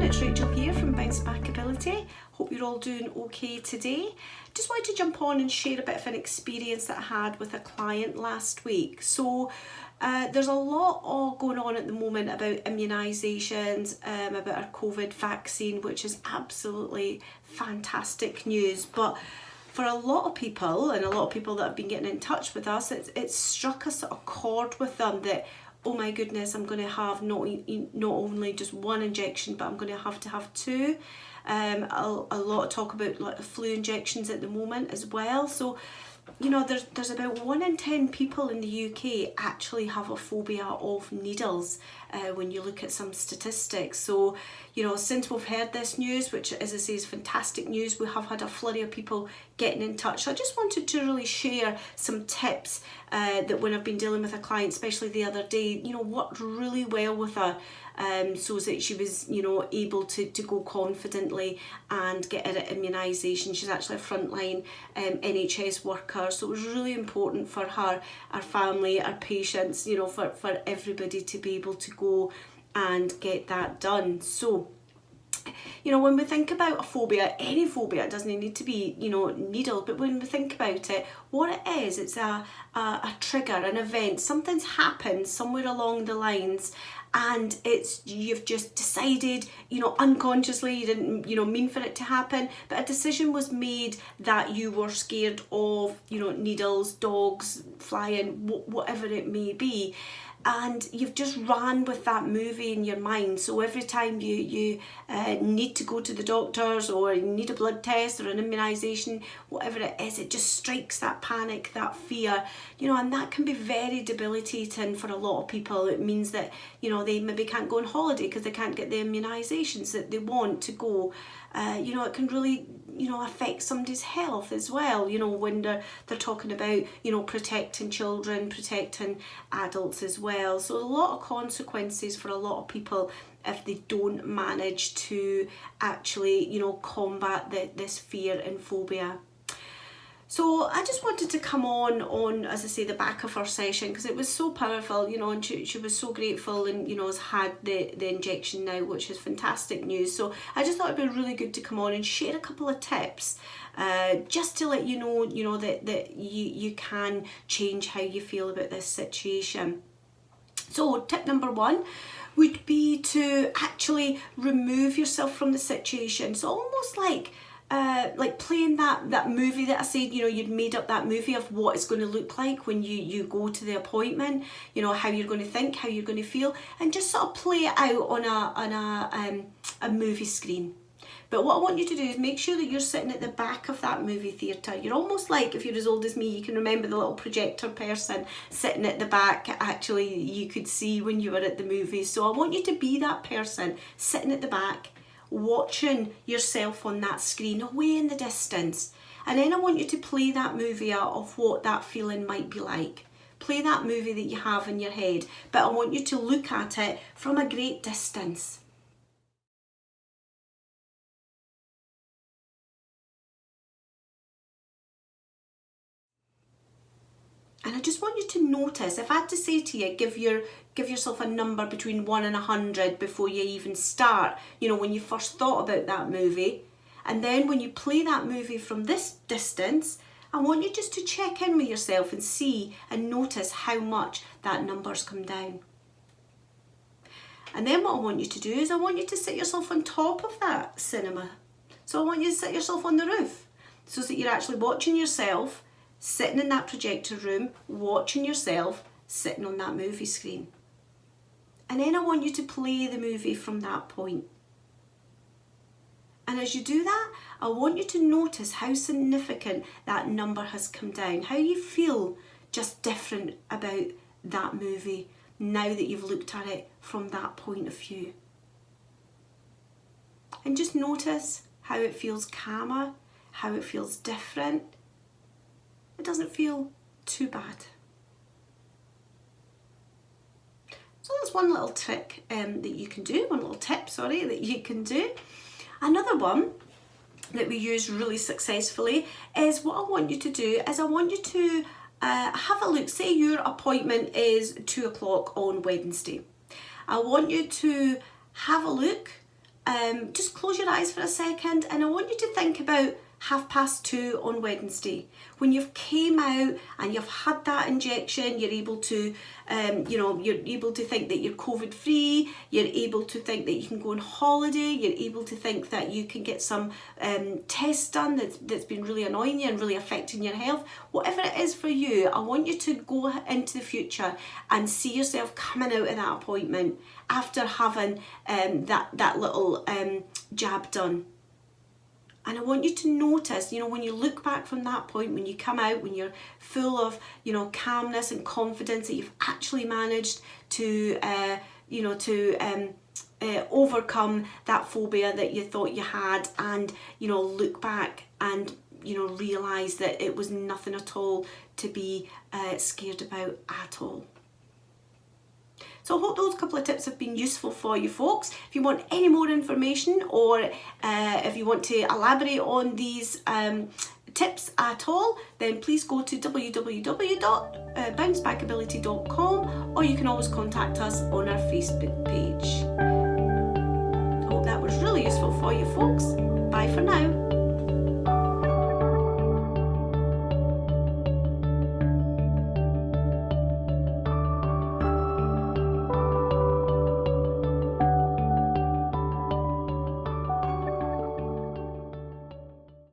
it's Rachel here from Bouncebackability. Hope you're all doing okay today. Just wanted to jump on and share a bit of an experience that I had with a client last week. So there's a lot going on at the moment about immunisations, about our COVID vaccine, which is absolutely fantastic news. But for a lot of people, and a lot of people that have been getting in touch with us, it's struck a sort of chord with them that, oh my goodness, I'm going to have not only just one injection, but I'm going to have two. A lot of talk about like flu injections at the moment as well. So, you know, there's about 1 in 10 people in the UK actually have a phobia of needles when you look at some statistics. So, you know, since we've heard this news, which as I say is fantastic news, we have had a flurry of people getting in touch. So I just wanted to really share some tips that when I've been dealing with a client, especially the other day, you know, worked really well with her. So that she was, you know, able to go confidently and get her immunisation. She's actually a frontline NHS worker, so it was really important for her, our family, our patients, you know, for everybody to be able to go and get that done. So, you know, when we think about a phobia, any phobia, it doesn't need to be, you know, needle, but when we think about it, what it is, it's a trigger, an event, something's happened somewhere along the lines, and you've just decided, you know, unconsciously, you didn't, you know, mean for it to happen, but a decision was made that you were scared of, you know, needles, dogs, flying, whatever it may be. And you've just ran with that movie in your mind. So every time you need to go to the doctors, or you need a blood test or an immunisation, whatever it is, it just strikes that panic, that fear, you know, and that can be very debilitating for a lot of people. It means that, you know, they maybe can't go on holiday because they can't get the immunisations that they want to go. You know, it can really, you know, affect somebody's health as well, you know, when they're talking about, you know, protecting children, protecting adults as well. So a lot of consequences for a lot of people if they don't manage to actually, you know, combat this fear and phobia. So I just wanted to come on, as I say, the back of her session, because it was so powerful, you know, and she was so grateful, and, you know, has had the injection now, which is fantastic news. So I just thought it'd be really good to come on and share a couple of tips, just to let you know, that you can change how you feel about this situation. So tip number 1 would be to actually remove yourself from the situation. So almost like playing that movie that I said, you know, you'd made up that movie of what it's going to look like when you go to the appointment, you know, how you're going to think, how you're going to feel, and just sort of play it out on a movie screen. But what I want you to do is make sure that you're sitting at the back of that movie theatre. You're almost like, if you're as old as me, you can remember the little projector person sitting at the back, actually you could see when you were at the movie. So I want you to be that person sitting at the back, watching yourself on that screen away in the distance, and then I want you to play that movie out of what that feeling might be like. Play that movie that you have in your head, but I want you to look at it from a great distance. And I just want you to notice, if I had to say to you, give yourself a number between 1 and 100 before you even start, you know, when you first thought about that movie. And then when you play that movie from this distance, I want you just to check in with yourself and see and notice how much that number's come down. And then what I want you to do is I want you to sit yourself on top of that cinema. So I want you to sit yourself on the roof, so that you're actually watching yourself sitting in that projector room, watching yourself sitting on that movie screen. And then I want you to play the movie from that point. And as you do that, I want you to notice how significant that number has come down, how you feel just different about that movie now that you've looked at it from that point of view. And just notice how it feels calmer, how it feels different. It doesn't feel too bad. So that's one little trick that you can do, one little tip, sorry, that you can do. Another one that we use really successfully is, what I want you to do is I want you to have a look. Say your appointment is 2 o'clock on Wednesday. I want you to have a look just close your eyes for a second, and I want you to think about 2:30 on Wednesday, when you've came out and you've had that injection. You're able to you're able to think that you're COVID free, you're able to think that you can go on holiday, you're able to think that you can get some tests done that's been really annoying you and really affecting your health. Whatever it is for you, I want you to go into the future and see yourself coming out of that appointment after having that little jab done. And I want you to notice, when you look back from that point, when you come out, when you're full of, calmness and confidence that you've actually managed to, overcome that phobia that you thought you had, and, look back and, realise that it was nothing at all to be scared about at all. So I hope those couple of tips have been useful for you folks. If you want any more information, or if you want to elaborate on these tips at all, then please go to www.bouncebackability.com, or you can always contact us on our Facebook page. I hope that was really useful for you folks. Bye for now.